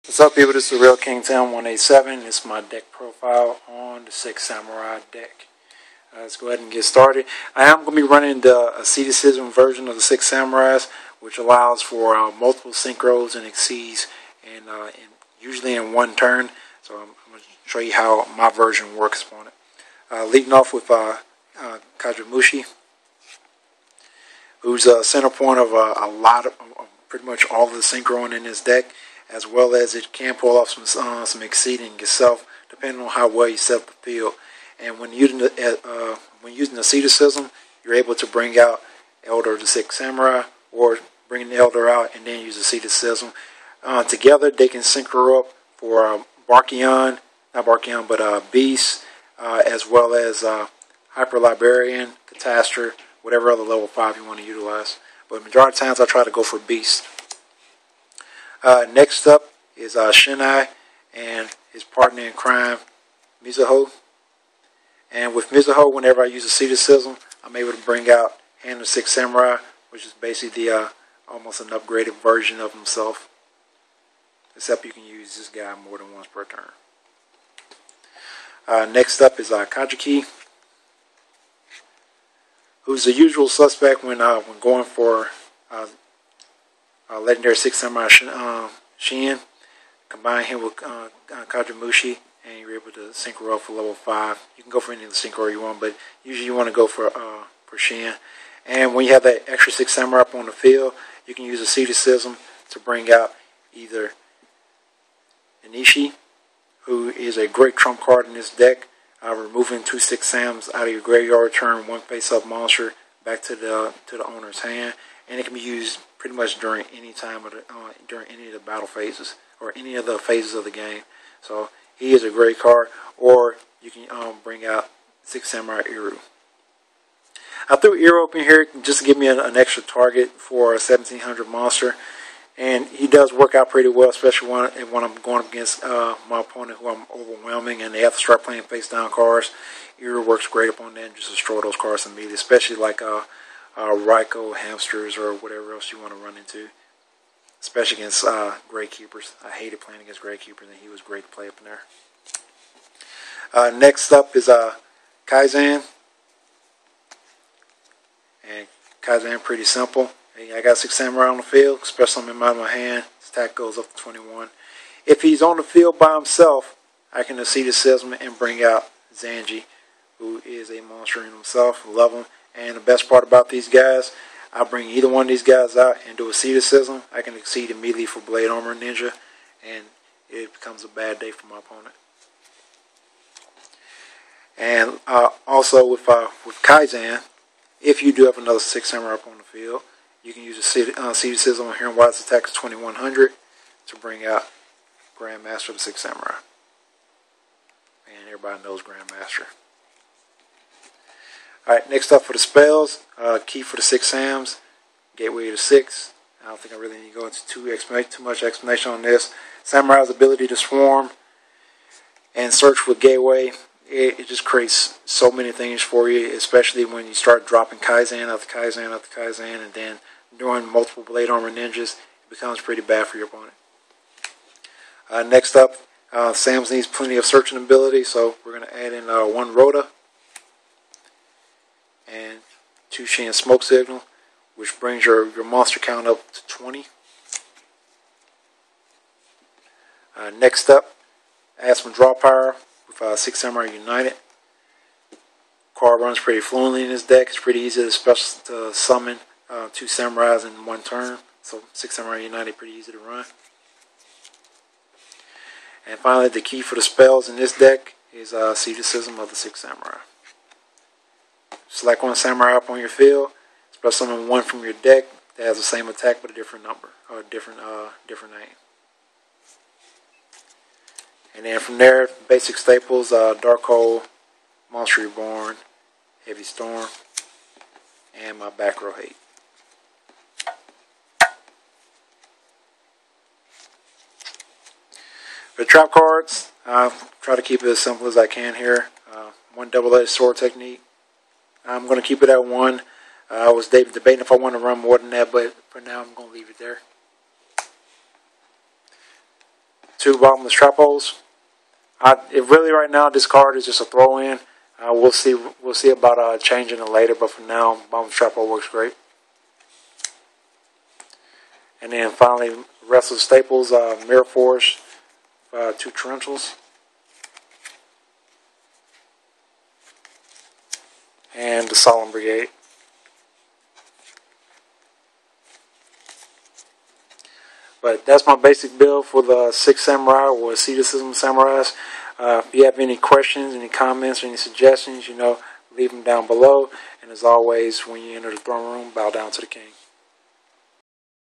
What's up, people? This is the Real King Town 187. This is my deck profile on the Six Samurai deck. Let's go ahead and get started. I am going to be running the asceticism version of the Six Samurais, which allows for multiple synchros and exceeds, and usually in one turn. So I'm going to show you how my version works on it. Leading off with Kadramushi, who's a center point of a lot of pretty much all of the synchroing in this deck, as well as it can pull off some exceeding itself, depending on how well you set up the field. And when using asceticism, you're able to bring out Elder of the Six Samurai, or bring the Elder out and then use asceticism. Together, they can synchro up for Beast, as well as Hyper Librarian, Catastor, whatever other level 5 you want to utilize. But majority of times, I try to go for Beast. Next up is Shinai and his partner in crime, Mizuho. And with Mizuho, whenever I use asceticism, I'm able to bring out Hand of the Six Samurai, which is basically the almost an upgraded version of himself. Except you can use this guy more than once per turn. Next up is Kajiki, who's the usual suspect when going for legendary Six Samurai Shin. Combine him with Kadramushi, and you're able to synchro up for level 5. You can go for any of the synchro you want, but usually you want to go for Shin. And when you have that extra Six Samurai up on the field, you can use asceticism to bring out either Inishi, who is a great trump card in this deck, removing 2 Six Sams out of your graveyard, turn one face-up monster back to the owner's hand, and it can be used pretty much during any time of during any of the battle phases or any of the phases of the game. So he is a great card. Or you can bring out Six Samurai Iru. I threw Iru up in here just to give me an extra target for a 1700 monster, and he does work out pretty well, especially when I'm going up against my opponent who I'm overwhelming and they have to start playing face down cards. Iru works great up on that and just destroy those cards immediately, especially like Raikou, Hamsters, or whatever else you want to run into. Especially against Gravekeepers. I hated playing against Gravekeepers, and he was great to play up in there. Next up is Kaizen. And Kaizen, pretty simple. I got Six Samurai on the field, special summon him out of my hand. His attack goes up to 21. If he's on the field by himself, I can asceticism and bring out Zanji, who is a monster in himself. Love him. And the best part about these guys, I bring either one of these guys out and do asceticism. I can exceed immediately for Blade Armor Ninja, and it becomes a bad day for my opponent. And also with Kaizen, if you do have another Six Samurai up on the field, you can use asceticism on Heron White's attack is 2100 to bring out Grandmaster of the Six Samurai. And everybody knows Grandmaster. Alright, next up for the spells, key for the Six Sams, Gateway to 6. I don't think I really need to go into too much explanation on this. Samurai's ability to swarm and search with Gateway, it just creates so many things for you, especially when you start dropping Kaizen after Kaizen after Kaizen, and then doing multiple Blade Armor Ninjas, it becomes pretty bad for your opponent. Next up, Sam's needs plenty of searching ability, so we're going to add in 1 Rhoda and 2 Shin Smoke Signal, which brings your monster count up to 20. Next up, add some draw power with Six Samurai United. Card runs pretty fluently in this deck. It's pretty easy to summon 2 Samurais in one turn. So Six Samurai United pretty easy to run. And finally, the key for the spells in this deck is Asceticism of the Six Samurai. Select 1 Samurai up on your field. Special summon 1 from your deck that has the same attack but a different number or different name. And then from there, basic staples: Dark Hole, Monster Reborn, Heavy Storm, and my back row hate. For the trap cards, I'll try to keep it as simple as I can here. 1 double-edged sword technique. I'm going to keep it at 1. I was debating if I want to run more than that, but for now I'm going to leave it there. 2 bottomless trap holes. It really right now this card is just a throw in. We'll see about changing it later, but for now, bottomless trap hole works great. And then finally, Restless Staples, Mirror Forge, 2 tarantulas. And the Solemn Brigade. But that's my basic build for the 6 Samurai or Seeded System Samurais. If you have any questions, any comments, or any suggestions, leave them down below. And as always, when you enter the throne room, bow down to the king.